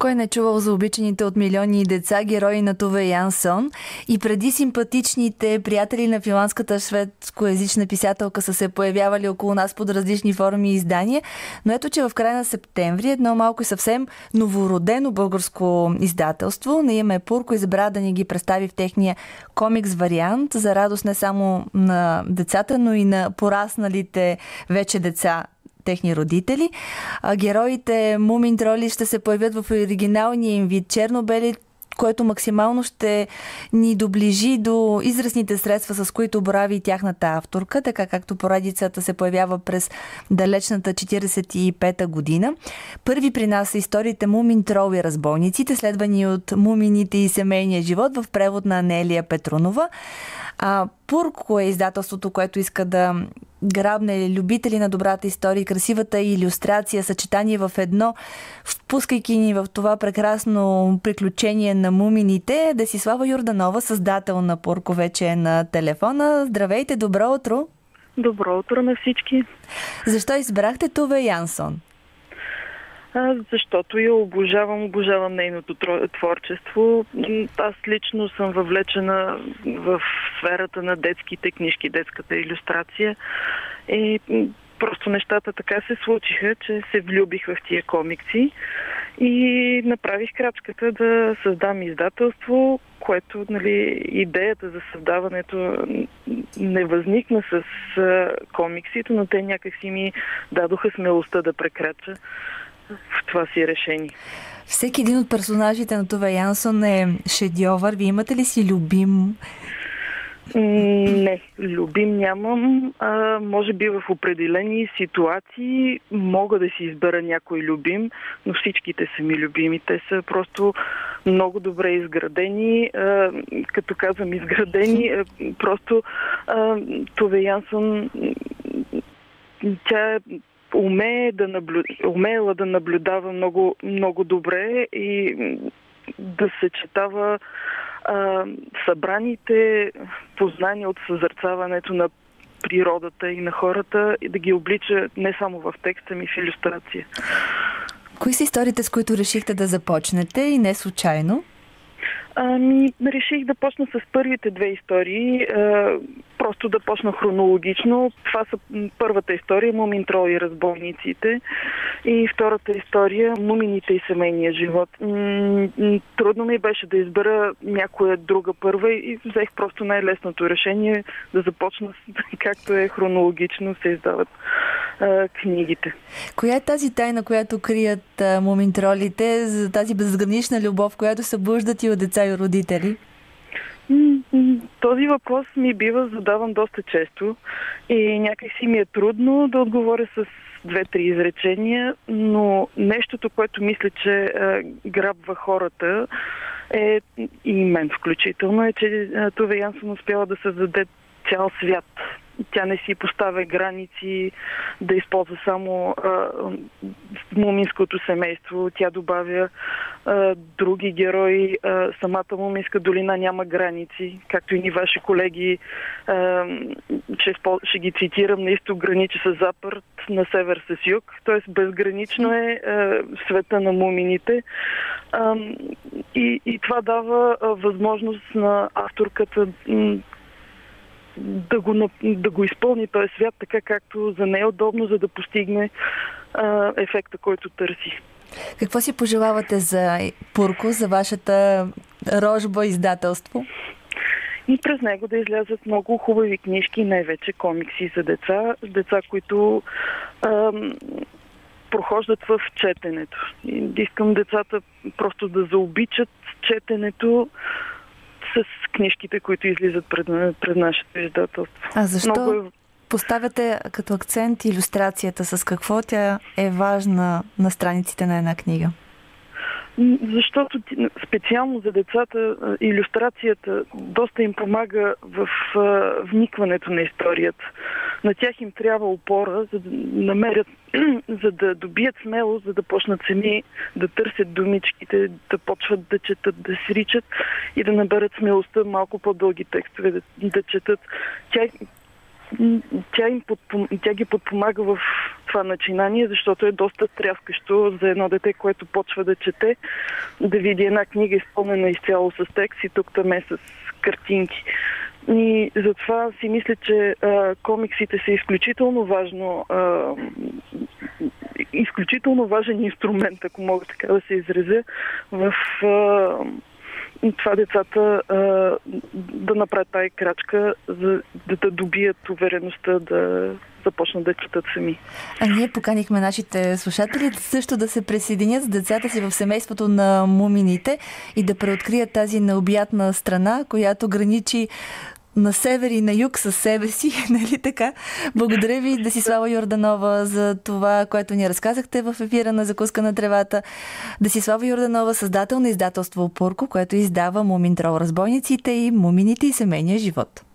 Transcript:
Кой не е чувал за обичаните от милиони деца, герои на Туве Янсон и преди симпатичните приятели на финландската шведскоязична писателка са се появявали около нас под различни форми и издания, но ето, че в края на септември едно малко и съвсем новородено българско издателство на име Пурко избра да ни ги представи в техния комикс вариант за радост не само на децата, но и на порасналите вече деца, техни родители. Героите Мумин Троли ще се появят в оригиналния им вид черно-бели, което максимално ще ни доближи до изразните средства, с които борави тяхната авторка, така както поредицата се появява през далечната 45-та година. Първи при нас са историите Мумин Трол и разбойниците, следвани от Мумините и семейния живот в превод на Анелия Петрунова. Пурко е издателството, което иска да грабне любители на добрата история и красивата илюстрация, съчетание в едно, впускайки ни в това прекрасно приключение на мумините. Десислава Йорданова, създател на Пурко, вече е на телефона. Здравейте, добро утро! Добро утро на всички! Защо избрахте Туве Янсон? Защото я обожавам нейното творчество. Аз лично съм въвлечена в сферата на детските книжки, детската илюстрация. И просто нещата така се случиха, че се влюбих в тия комикси и направих крачката да създам издателство, което, идеята за създаването не възникна с комиксите, но те някакси ми дадоха смелостта да прекрача в това си решение. Всеки един от персонажите на Туве Янсон е шедьовър. Вие имате ли си любим? Не, любим нямам. Може би в определени ситуации мога да си избера някой любим, но всичките са ми любими. Те са просто много добре изградени. Като казвам изградени, просто Туве Янсон, тя умеела да наблюдава много, много добре и да съчетава събраните познания от съзърцаването на природата и на хората и да ги облича не само в текста ми, в илюстрация. Кои са историите, с които решихте да започнете и не случайно? Реших да почна с първите две истории, просто да почна хронологично. Това са първата история Мумин Трол и разбойниците и втората история Мумините и семейния живот. Трудно ми беше да избера някоя друга първа и взех просто най-лесното решение да започна както е хронологично се издават книгите. Коя е тази тайна, която крият Мумин Тролите, за тази безгранична любов, която събуждат и от деца и родители? Този въпрос ми бива задаван доста често и някак си ми е трудно да отговоря с 2-3 изречения, но нещото, което мисля, че грабва хората и мен включително, е, че Туве Янсон успяла да създаде цял свят. Тя не си поставя граници да използва само муминското семейство. Тя добавя други герои. Самата Муминска долина няма граници, както и ни ваши колеги. Ще ги цитирам: на изток граничи с запад, на север с юг. Тоест безгранично е света на мумините. И това дава възможност на авторката да го изпълни този свят така, както за нея е удобно, за да постигне ефекта, който търси. Какво си пожелавате за Пурко, за вашата рожба издателство? И през него да излязат много хубави книжки, най-вече комикси за деца, които прохождат в четенето. И искам децата просто да заобичат четенето с книжките, които излизат пред нашето издателство. А защо поставяте като акцент илюстрацията? С какво тя е важна на страниците на една книга? Защото специално за децата илюстрацията доста им помага в вникването на историята. На тях им трябва опора, за да намерят, за да добият смелост, за да почнат сами да търсят думичките, да почват да четат, да сричат и да наберат смелостта малко по-дълги текстове да четат. тя ги подпомага в това начинание, защото е доста стряскащо за едно дете, което почва да чете, да види една книга изпълнена изцяло с текст и тук-там с картинки. И затова си мисля, че комиксите са изключително важен инструмент, ако мога така да се изразя, в това децата да направят тази крачка, за да добият увереността да започнат да четат сами. А ние поканихме нашите слушатели също да се присъединят с децата си в семейството на Мумините и да преоткрият тази необятна страна, която граничи на север и на юг със себе си, нали така? Благодаря ви, Десислава Йорданова, за това, което ни разказахте в ефира на Закуска на тревата. Десислава Йорданова, създател на издателство Опорко, което издава Муминтрол, разбойниците и мумините и семейния живот.